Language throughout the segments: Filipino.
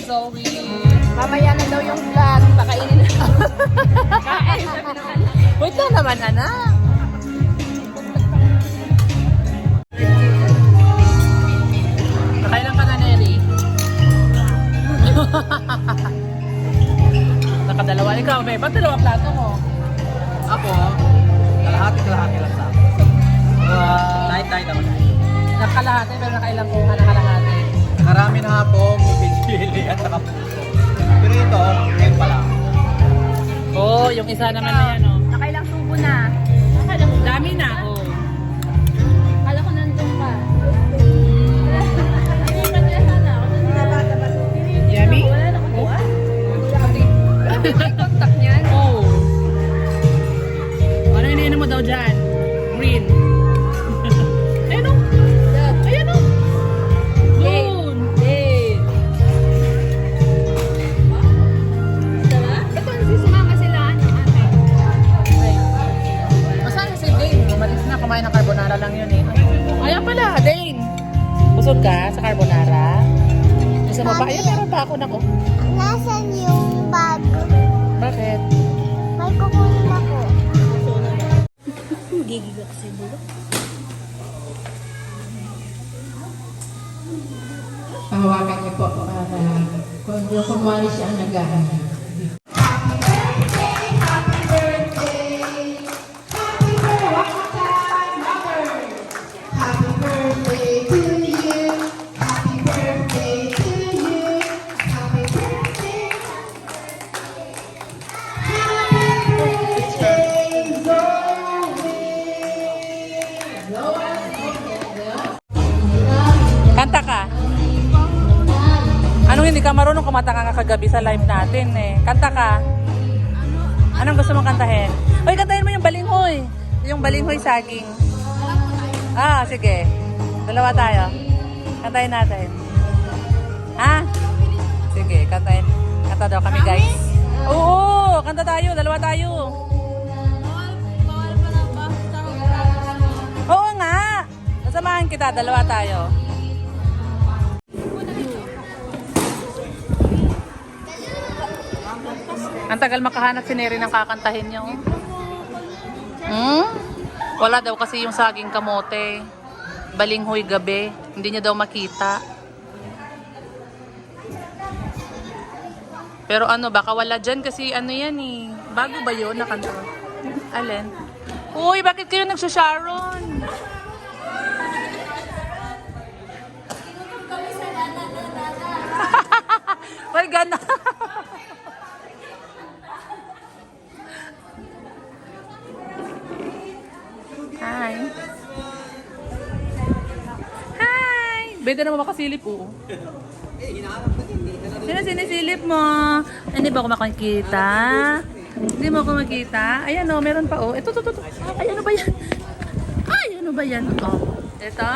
Zoe. Mamaya na daw yung vlog. Pakainin na. Kain. Wait lang naman, anak. Nakailan ka na, Neri? Nakadalawa. Ikaw, babe. Ba't dalawang plato mo? Ako, kalahati lang sa akin. Night naman. Nakalahati, pero nakailang po ka nakalahati. Nakarami na akong pipili at saka puso. Pero ito, ngayon pa lang. Oh, yung isa naman na yan, oh. Nakailang subo na. Dami na, oh. Kala ko nandun pa. Inipan niya sana ako. Yummy? Wala na kukuha. May contact niyan. Oh. Ano iniinom mo daw dyan? Green. Ayun, oh. Ayan, oh. Yun. Ito, sumama sila. Masaya si Dane. Umalis na. Kumain ng carbonara lang yun, eh. Ayan pala, Dane. Busog ka sa carbonara? Gusto mo pa? Ayan, meron pa ako na ko. Nasaan yung bag? Bakit? May kukunin ako. Gigigak si Bulo. Pahawakan niyo po kung kumari siya ang naghahanap. Kanta ka. Anong hindi ka marunong kumanta ka kagabi sa live natin eh? Kanta ka. Anong gusto mong kantahin? Uy, kantahin mo yung balinghoy. Yung balinghoy saging. Ah, sige. Dalawa tayo. Kantahin natin. Ha? Sige, kantahin. Kanta daw kami, guys. Oo, kanta tayo. Dalawa tayo. Oo nga. Nasamahan kita. Dalawa tayo. Ang tagal makahanap si Neri ng kakantahin niyo. Wala daw kasi yung saging kamote. Balinghoy gabi. Hindi niya daw makita. Pero ano, baka wala dyan kasi ano yan eh. Bago ba yun nakanta? Alin? Uy, bakit kayo nagsasharon? Wal gana. Hi. Hi. Beda naman makasilip, oo. Sino sinisilip mo? Hindi ba ako makikita? Hindi mo ako makita? Ayan o, meron pa o. Ito. Ay, ano ba yan? Ay, ano ba yan? Ito?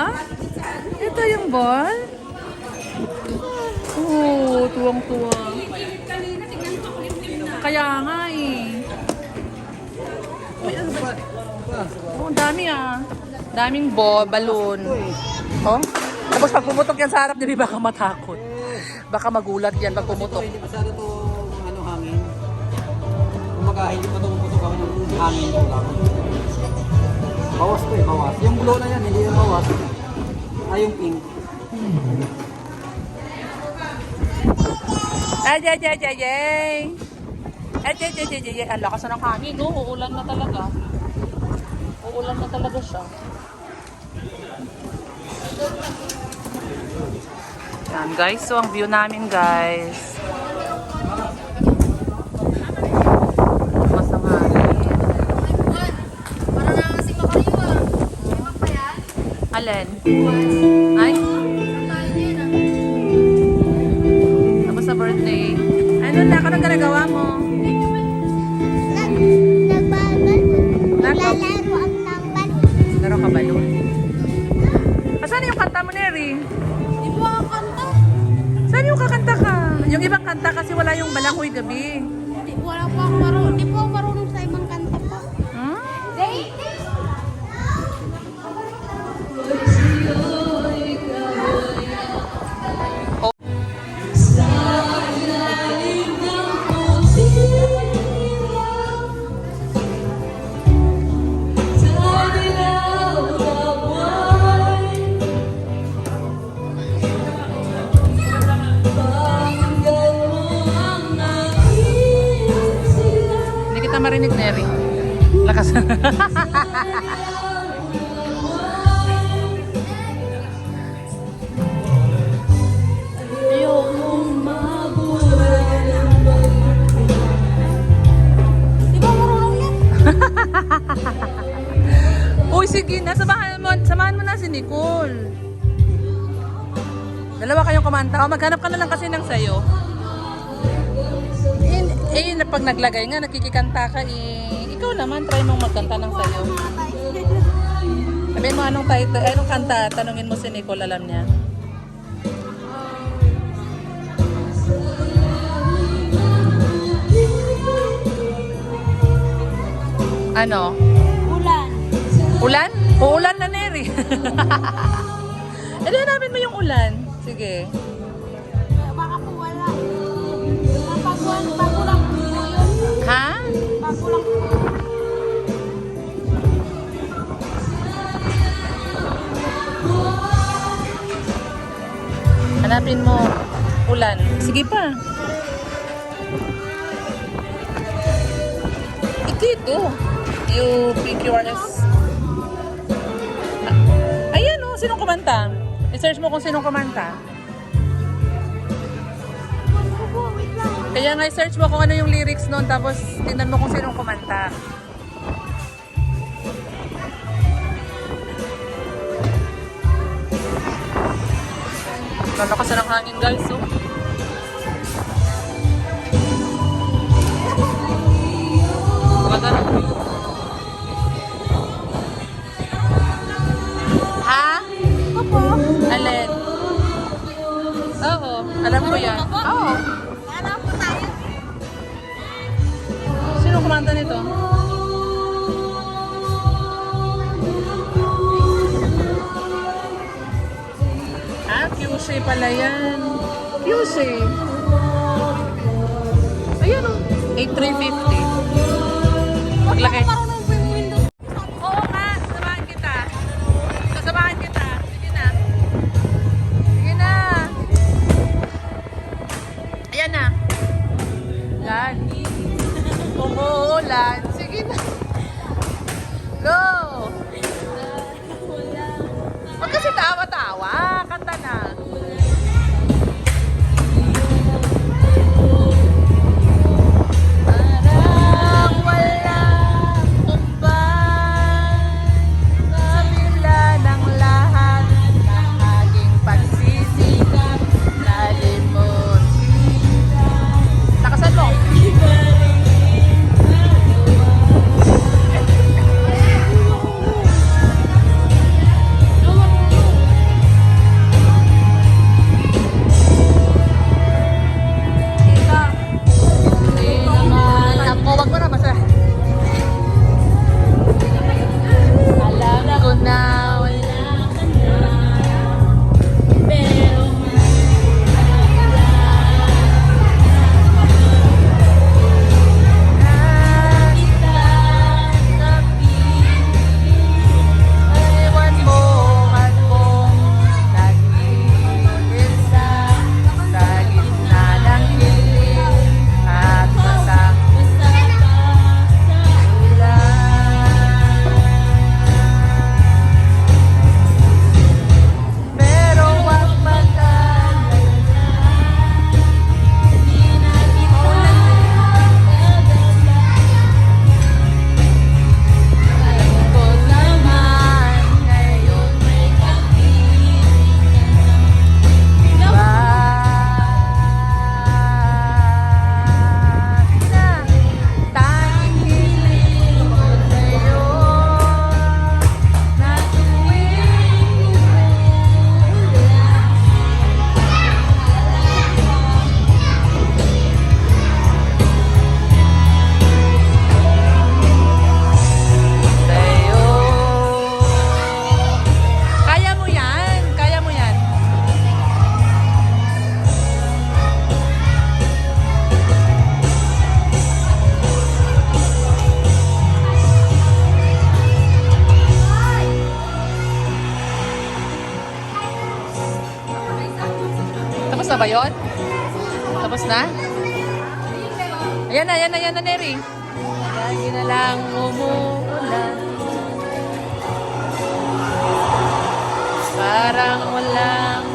Ito yung ball? Oo, tuwang-tuwa. Kaya nga eh. Uy, ano ba? Oh, ang dami ah. Daming balloon. Oh? Tapos pag pumutok yan sa harap, di ba baka matakot? Baka magulat yan pag pumutok. Hindi masyado to hangin. Kumaga, hindi pa ito pumutok ang hangin ko lang. Bawas to bawas. Yung blue na yan, hindi yung bawas. Ay, yung pink. Ay. Ang lakas na ng hangin, no? Uulan na talaga. Uulan na talaga siya. Yan guys, so ang view namin guys. Masama rin. Para na kasi makaliwa. Ewan pa yan? Alin? Ay? Tapos sa birthday. Ano na? Anong ginagawa mo? Naglalaro ang tambal. Laro ka balon? Saan yung kanta mo, Neri? Di ba ako kanta? Saan yung kakanta ka? Yung ibang kanta kasi wala yung Balanghoy Gabi. Wala pa ako marunong. Di pa ako marunong sa ibang kanta pa. Hmm? Hindi kita marinig, Neri. Lakas. Di ba marunong yan? Uy, sige na. Samahan mo na si Nicole. Dalawa kayong kumanta. O, maghanap ka na lang kasi ng sayo. Pag naglagay nga, nakikikanta ka, ikaw naman, try mong magkanta ng sayo. Sabihin mo anong title, anong kanta, tanungin mo si Nicole, alam niya. Ano? Ulan. Ulan? Uulan na, Neri. Hanapin mo yung ulan. Sige. Baka po wala. Bago lang po yun. Ha? Bago lang po. Hanapin mo ulan. Sige pa. Ito. UPQRS. Ayan o, sinong kumanta? I-search mo kung sinong kumanta. Kaya nga i-search mo kung ano yung lyrics noon, tapos tingnan mo kung sinong kumanta. Lalakas na ng hangin, guys. Oh. Ganda na. Ha? Opo. Alin? Oo, alam ko yan. Oo. Ano po tayo? Sino kumanta nito? QC pala yan. QC. Ayan o. 8,350. Maglaki. Marunong po yung windows. Oo nga, sasamahan kita. Sasamahan kita. Sige na. Sige na. Ayan na. Lan. Umuulan. Sige na. Go. Huwag kasi tawa-tawa. Kanta na. Parang walang tumbang, kabila ng lahat ng aking pagsisikap, nalimutin. Lakasan mo. Tapos na ba yun? Tapos na? Ayan na, Neri. Lagi na lang umuulan. Parang walang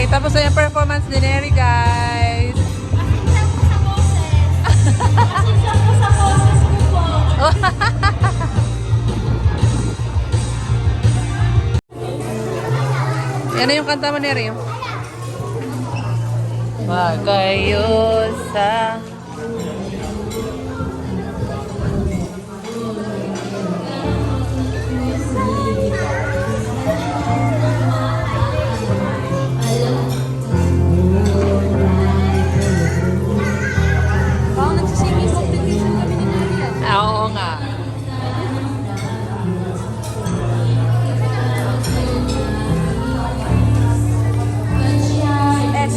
tapos na yung performance ni Neri, guys. Yan na yung kanta mo, Neri. Wag kayo sa... Oo nga. S.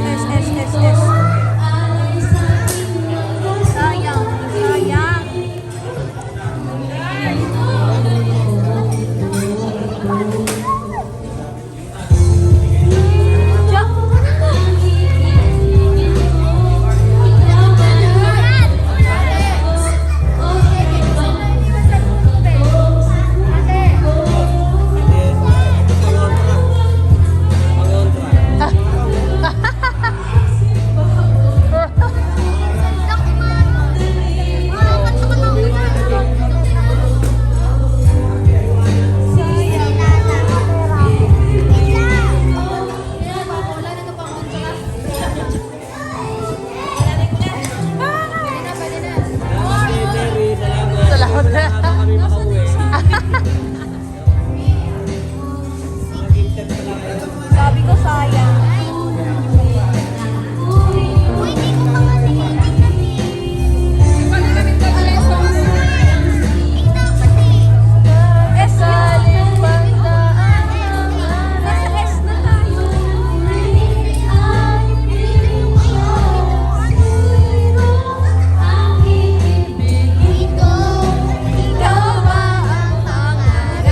Sayang. Sabi ko sayang. Uy, hindi ko pa nga tinitignan eh. Tingnan ko eh. S na tayo. Ikaw ba ang pangarap?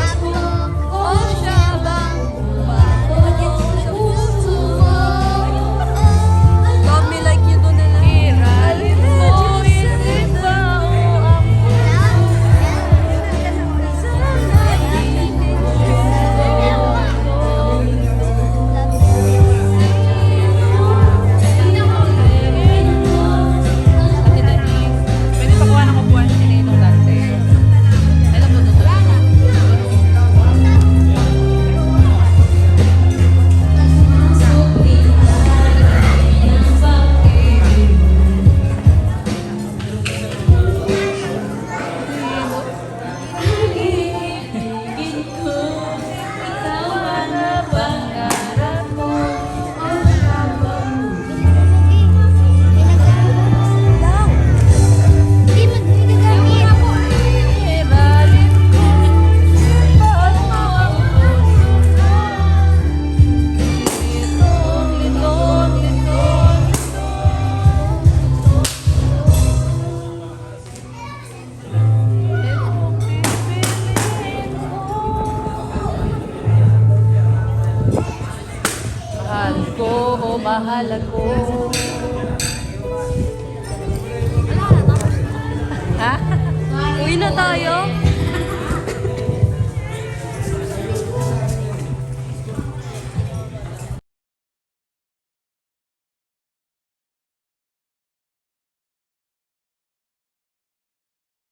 ko, oh, mahal ko. Ha? Uwi na tayo.